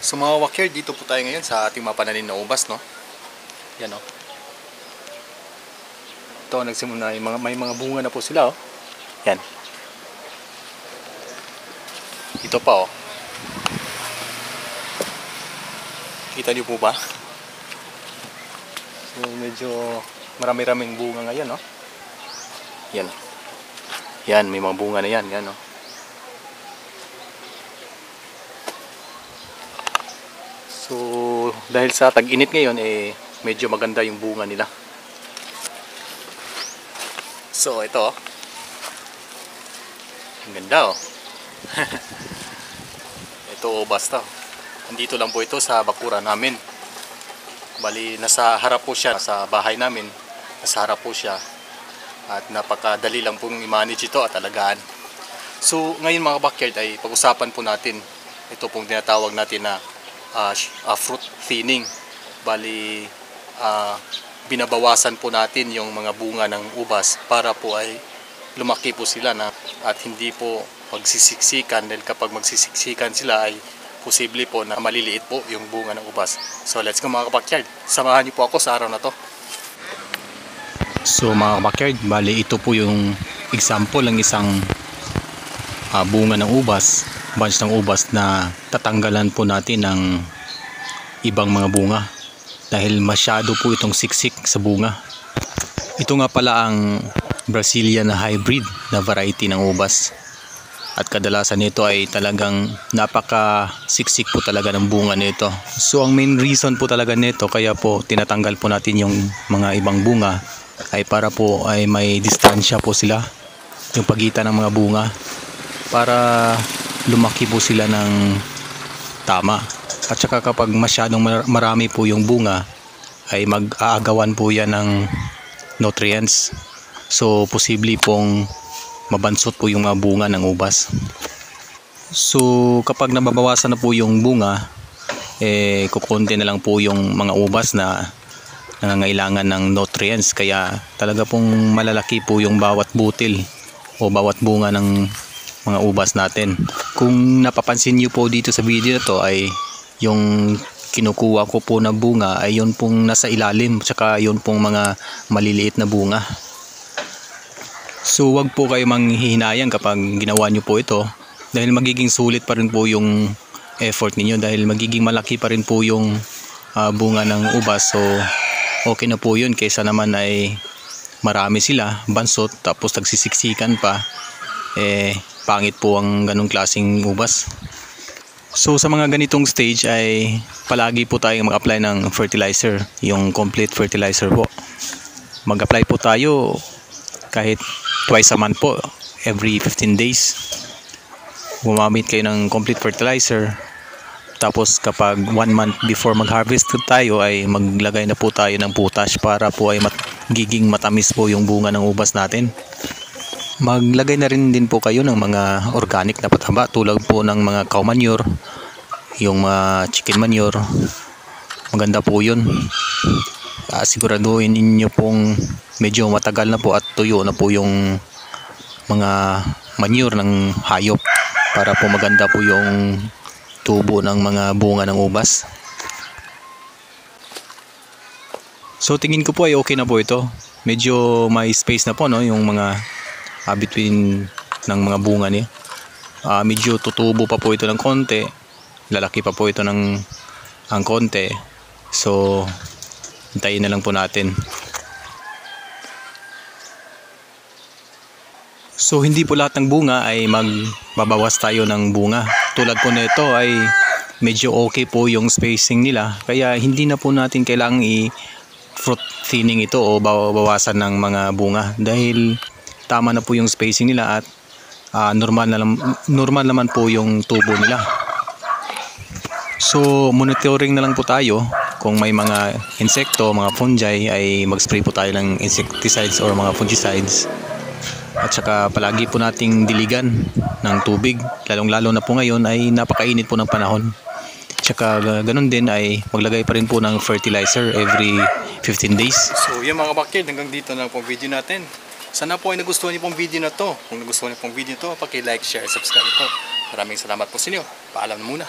So mga wakyard, dito po tayo ngayon sa ating mga pananim na ubas, no? Yan, oh. Ito, nagsimula, may mga bunga na po sila, oh. Yan. Ito pa, oh. Kita niyo po ba? So medyo marami-raming bunga ngayon, no? Yan. Yan, may mga bunga na yan, yan, no? So, dahil sa tag-init ngayon, medyo maganda yung bunga nila. So, ito, oh. Ang ganda, oh. Ito, basta. Andito lang po ito sa bakuran namin. Bali, nasa harap po siya, sa bahay namin. Nasa harap po siya. At napakadali lang pong i-manage ito at alagaan. So, ngayon mga backyard ay pag-usapan po natin. Ito pong tinatawag natin na fruit thinning. Bali, binabawasan po natin yung mga bunga ng ubas para po ay lumaki po sila na at hindi po magsisiksikan, dahil kapag magsisiksikan sila ay posible po na maliliit po yung bunga ng ubas. So let's go mga kabakyard, samahan niyo po ako sa araw na to. So mga kabakyard, bali ito po yung example ng isang bunga ng ubas, bunch ng ubas na tatanggalan po natin ng ibang mga bunga dahil masyado po itong siksik sa bunga. Ito nga pala ang Brazilian na hybrid na variety ng ubas at kadalasan nito ay talagang napaka siksik po talaga ng bunga nito. So ang main reason po talaga nito kaya po tinatanggal po natin yung mga ibang bunga ay para po ay may distansya po sila, yung pagitan ng mga bunga, para lumaki po sila ng tama. At saka kapag masyadong marami po yung bunga ay mag-aagawan po yan ng nutrients. So posible pong mabansot po yung mga bunga ng ubas. So kapag nababawasan na po yung bunga, kukunti na lang po yung mga ubas na nangangailangan ng nutrients. Kaya talaga pong malalaki po yung bawat butil o bawat bunga ng mga ubas natin. Kung napapansin niyo po dito sa video na to ay yung kinukuha ko po na bunga ay yun pong nasa ilalim, tsaka yun pong mga maliliit na bunga. So wag po kayo manghihinayang kapag ginawa niyo po ito dahil magiging sulit pa rin po yung effort niyo, dahil magiging malaki pa rin po yung bunga ng ubas. So okay na po yun kaysa naman ay marami sila, bansot, tapos nagsisiksikan pa. Pangit po ang ganong klaseng ubas. So sa mga ganitong stage ay palagi po tayong mag-apply ng fertilizer, yung complete fertilizer po. Mag-apply po tayo kahit twice a month po, every 15 days. Gumamit kayo ng complete fertilizer. Tapos kapag 1 month before mag-harvest tayo ay maglagay na po tayo ng potash para po ay magiging matamis po yung bunga ng ubas natin. Maglagay na rin din po kayo ng mga organic na pataba tulad po ng mga cow manure, yung mga chicken manure. Maganda po yun. Siguraduhin ninyo pong medyo matagal na po at tuyo na po yung mga manure ng hayop para po maganda po yung tubo ng mga bunga ng ubas. So tingin ko po ay okay na po ito. Medyo may space na po, no, yung mga between ng mga bunga niya. Medyo tutubo pa po ito ng konti, lalaki pa po ito ng konti. So hintayin na lang po natin. So hindi po lahat ng bunga ay magbabawas tayo ng bunga. Tulad po nito ay medyo okay po yung spacing nila, kaya hindi na po natin kailangang i-fruit thinning ito o bawasan ng mga bunga dahil tama na po yung spacing nila at normal naman po yung tubo nila. So monitoring na lang po tayo kung may mga insekto, mga fungi ay mag-spray po tayo ng insecticides or mga fungicides. At saka palagi po nating diligan ng tubig, lalong-lalo na po ngayon ay napakainit po ng panahon. Tsaka ganun din ay maglagay pa rin po ng fertilizer every 15 days. So yung mga backyard, hanggang dito na po video natin. Sana po ay nagustuhan niyo pong video na to. Kung nagustuhan niyo pong video na to, paki-like, share, subscribe po. Maraming salamat po sa inyo. Paalam na muna.